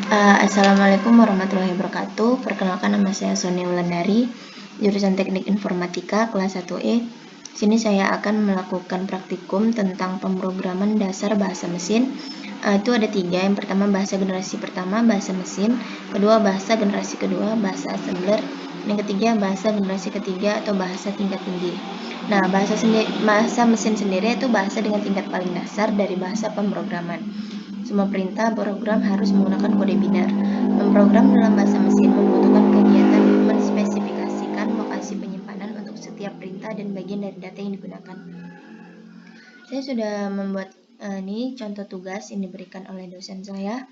Assalamualaikum warahmatullahi wabarakatuh. Perkenalkan, nama saya Sonia Wulandari, jurusan Teknik Informatika kelas 1E. Sini saya akan melakukan praktikum tentang pemrograman dasar bahasa mesin. Itu ada 3. Yang pertama bahasa generasi pertama, bahasa mesin. Kedua bahasa generasi kedua, bahasa assembler. Yang ketiga bahasa generasi ketiga atau bahasa tingkat tinggi. Nah, bahasa mesin sendiri itu bahasa dengan tingkat paling dasar dari bahasa pemrograman. Semua perintah program harus menggunakan kode biner. Memprogram dalam bahasa mesin membutuhkan kegiatan menspesifikasikan lokasi penyimpanan untuk setiap perintah dan bagian dari data yang digunakan. Saya sudah membuat ini contoh tugas yang diberikan oleh dosen saya.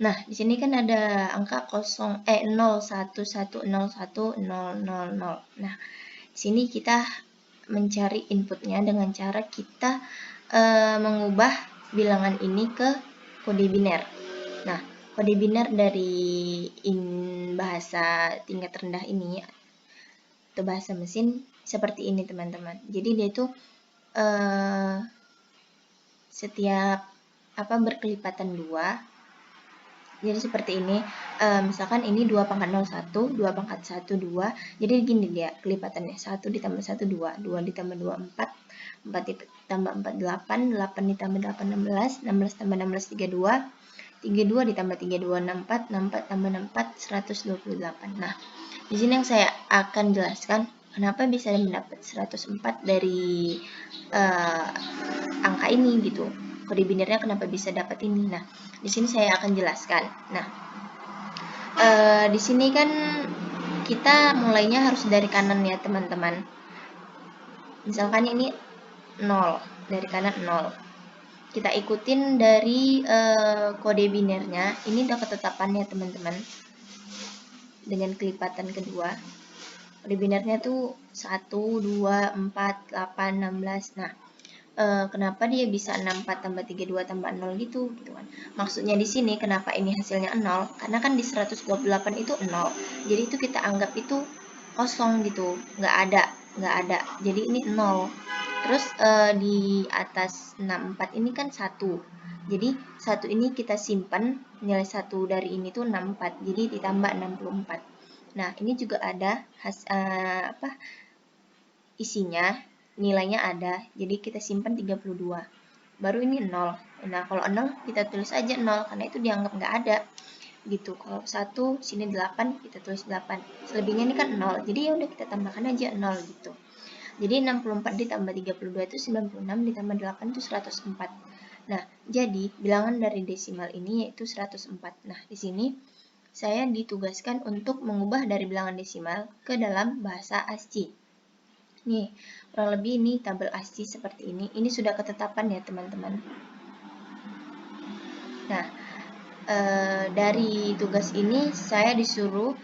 Nah, di sini kan ada angka 011010000. Nah, di sini kita mencari inputnya dengan cara kita mengubah bilangan ini ke kode biner. Nah, kode biner dari bahasa tingkat rendah ini atau bahasa mesin seperti ini, teman-teman. Jadi dia itu setiap berkelipatan 2. Jadi seperti ini. Misalkan ini 2 pangkat 01, 2 pangkat 1, 2. Jadi gini dia kelipatannya. 1 ditambah 1, 2. 2 ditambah 2, 4. 4 ditambah 4, 8. 8 ditambah 8, 16. 16 tambah 16, 32. 32 ditambah 32, 64. 64 tambah 64, 128. Nah, di sini yang saya akan jelaskan kenapa bisa mendapat 104 dari angka ini gitu. Kode binernya kenapa bisa dapat ini. Nah, di sini saya akan jelaskan. Nah, di sini kan kita mulainya harus dari kanan ya, teman-teman. Misalkan ini 0, dari kanan 0. Kita ikutin dari kode binernya. Ini udah ketetapannya, teman-teman. Dengan kelipatan kedua. Kode binernya tuh 1, 2, 4, 8, 16. Nah, kenapa dia bisa 64 tambah 32 tambah 0 gitu kan. Maksudnya di sini kenapa ini hasilnya 0? Karena kan di 128 itu 0. Jadi itu kita anggap itu kosong gitu, nggak ada. Jadi ini 0. Terus di atas 64 ini kan 1. Jadi 1 ini kita simpan, nilai 1 dari ini tuh 64. Jadi ditambah 64. Nah, ini juga ada isinya, nilainya ada. Jadi kita simpan 32. Baru ini 0. Nah, kalau 0 kita tulis aja 0 karena itu dianggap nggak ada. Gitu. Kalau 1 sini 8 kita tulis 8. Selebihnya ini kan 0. Jadi ya udah kita tambahkan aja 0 gitu. Jadi 64 ditambah 32 itu 96, ditambah 8 itu 104. Nah, jadi bilangan dari desimal ini yaitu 104. Nah, di sini saya ditugaskan untuk mengubah dari bilangan desimal ke dalam bahasa ASCII. Nih, kurang lebih ini tabel ASCII seperti ini. Ini sudah ketetapan ya, teman-teman. Nah, dari tugas ini saya disuruh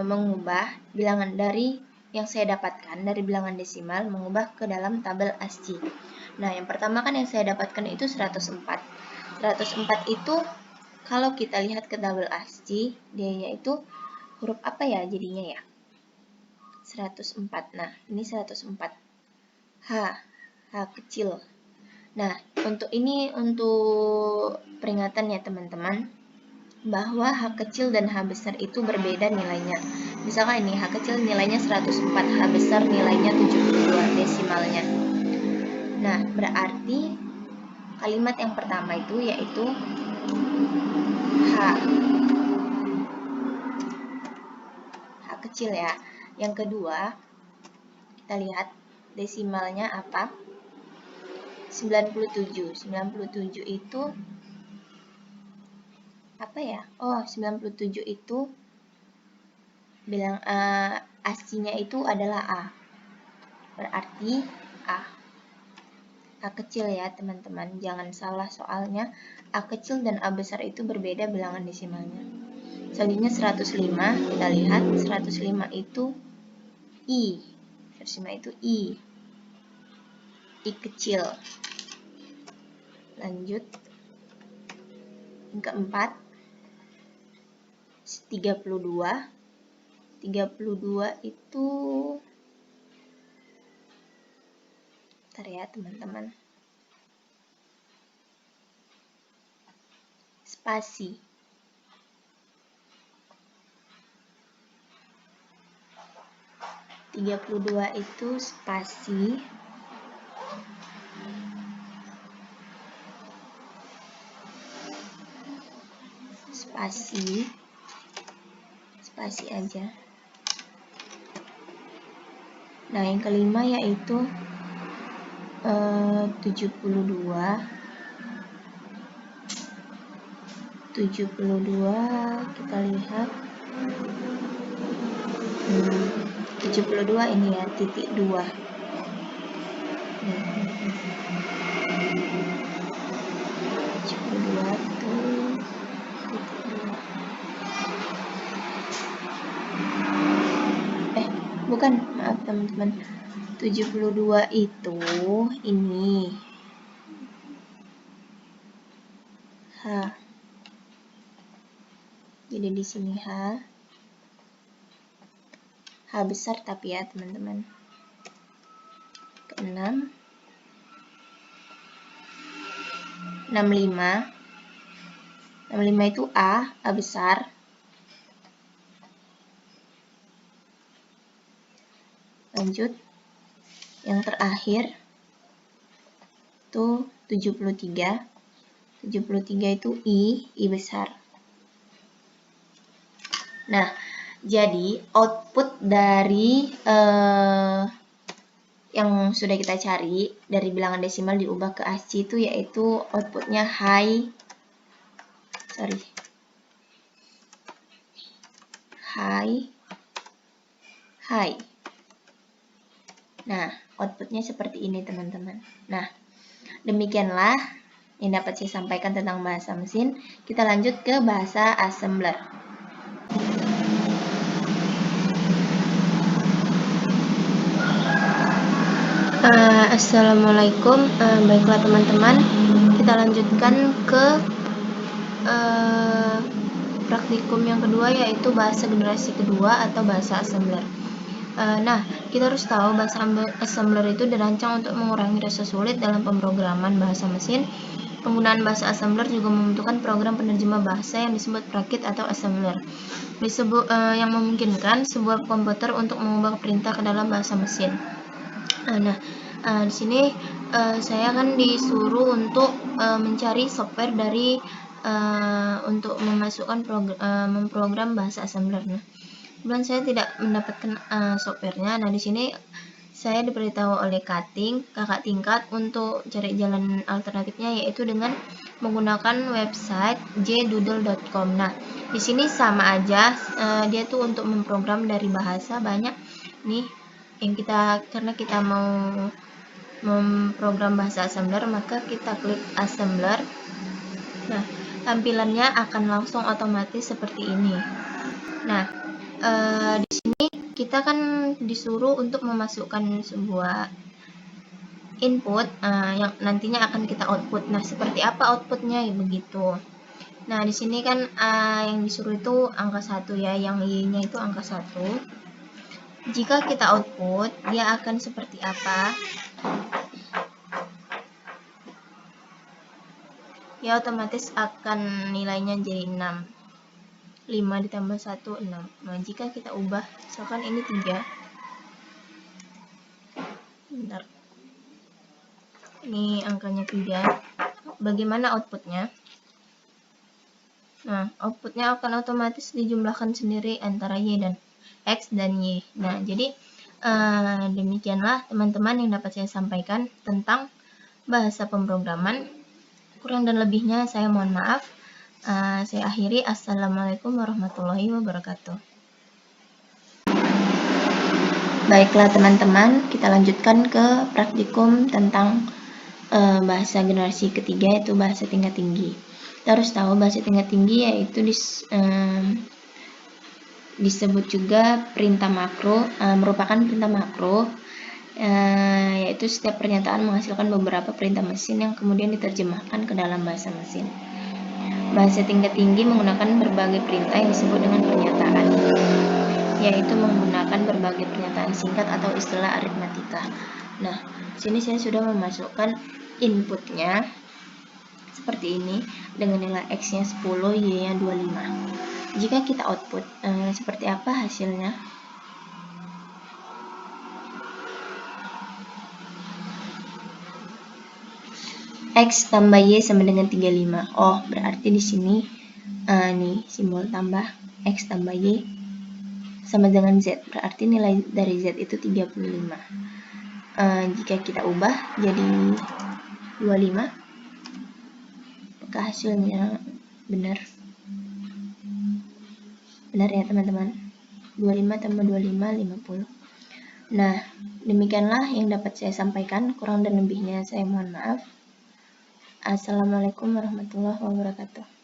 mengubah bilangan dari yang saya dapatkan dari bilangan desimal, mengubah ke dalam tabel ASCII. Nah, yang pertama kan yang saya dapatkan itu 104. 104 itu kalau kita lihat ke tabel ASCII, dia yaitu huruf apa ya jadinya ya? 104. Nah, ini 104. H kecil. Nah, untuk peringatan ya teman-teman, bahwa H kecil dan H besar itu berbeda nilainya. Misalkan ini H kecil nilainya 104, H besar nilainya 72 desimalnya. Nah, berarti kalimat yang pertama itu yaitu H kecil ya. Yang kedua, kita lihat desimalnya apa? 97. 97 itu apa ya? Oh, 97 itu bilang ASCII-nya itu adalah A. Berarti A. A kecil ya, teman-teman. Jangan salah soalnya A kecil dan A besar itu berbeda bilangan desimalnya. Selanjutnya 105, kita lihat 105 itu I. 105 itu I. I kecil. Lanjut. Yang keempat 32. 32 itu bentar ya, teman-teman. Spasi. 32 itu spasi aja. Nah, yang kelima yaitu 72 kita lihat 72 ini ya, titik 2. Bukan, maaf teman-teman. 72 itu ini. H. Jadi di sini H besar tapi ya teman-teman. Ke-6 65 itu A besar. Lanjut, yang terakhir tuh 73 itu I besar. Nah, jadi output dari yang sudah kita cari dari bilangan desimal diubah ke ASCII itu yaitu outputnya high. Nah, outputnya seperti ini teman-teman. Nah, demikianlah yang dapat saya sampaikan tentang bahasa mesin. Kita lanjut ke bahasa assembler. Assalamualaikum. Baiklah teman-teman, kita lanjutkan ke praktikum yang kedua yaitu bahasa generasi kedua atau bahasa assembler. Nah, kita harus tahu bahasa assembler itu dirancang untuk mengurangi rasa sulit dalam pemrograman bahasa mesin. Penggunaan bahasa assembler juga membutuhkan program penerjemah bahasa yang disebut prakit atau assembler. Yang memungkinkan sebuah komputer untuk mengubah perintah ke dalam bahasa mesin. Di sini saya akan disuruh untuk mencari software dari untuk memasukkan memprogram bahasa assembler. Kemudian saya tidak mendapatkan softwarenya. Nah, di sini saya diberitahu oleh kakak tingkat untuk cari jalan alternatifnya yaitu dengan menggunakan website jdoodle.com. Nah, di sini sama aja, dia tuh untuk memprogram dari bahasa banyak nih yang karena kita mau memprogram bahasa assembler, maka kita klik assembler. Nah, tampilannya akan langsung otomatis seperti ini. Nah, di sini kita kan disuruh untuk memasukkan sebuah input yang nantinya akan kita output. Nah, seperti apa outputnya begitu. Nah, di sini kan yang disuruh itu angka 1 ya, yang Y-nya itu angka 1. Jika kita output, dia akan seperti apa? Ya, otomatis akan nilainya jadi 6. 5 ditambah 1, 6. Nah, jika kita ubah, misalkan ini 3. Bentar. Ini angkanya 3. Bagaimana outputnya? Nah, outputnya akan otomatis dijumlahkan sendiri antara Y dan X dan Y. Nah, jadi demikianlah teman-teman yang dapat saya sampaikan tentang bahasa pemrograman. Kurang dan lebihnya saya mohon maaf. Saya akhiri. Assalamualaikum warahmatullahi wabarakatuh. Baiklah teman-teman, kita lanjutkan ke praktikum tentang bahasa generasi ketiga yaitu bahasa tingkat tinggi. Kita harus tahu bahasa tingkat tinggi yaitu disebut juga perintah makro, merupakan perintah makro, yaitu setiap pernyataan menghasilkan beberapa perintah mesin yang kemudian diterjemahkan ke dalam bahasa mesin. Bahasa tingkat tinggi menggunakan berbagai perintah yang disebut dengan pernyataan, yaitu menggunakan berbagai pernyataan singkat atau istilah aritmatika. Nah, sini saya sudah memasukkan inputnya seperti ini dengan nilai X-nya 10, Y-nya 25. Jika kita output, seperti apa hasilnya? X tambah Y sama dengan 35. Oh, berarti di sini nih simbol tambah X tambah Y sama dengan Z. Berarti nilai dari Z itu 35. Jika kita ubah jadi 25, apakah hasilnya benar? Benar ya teman-teman. 25 tambah 25, 50. Nah, demikianlah yang dapat saya sampaikan. Kurang dan lebihnya saya mohon maaf. Assalamualaikum warahmatullahi wabarakatuh.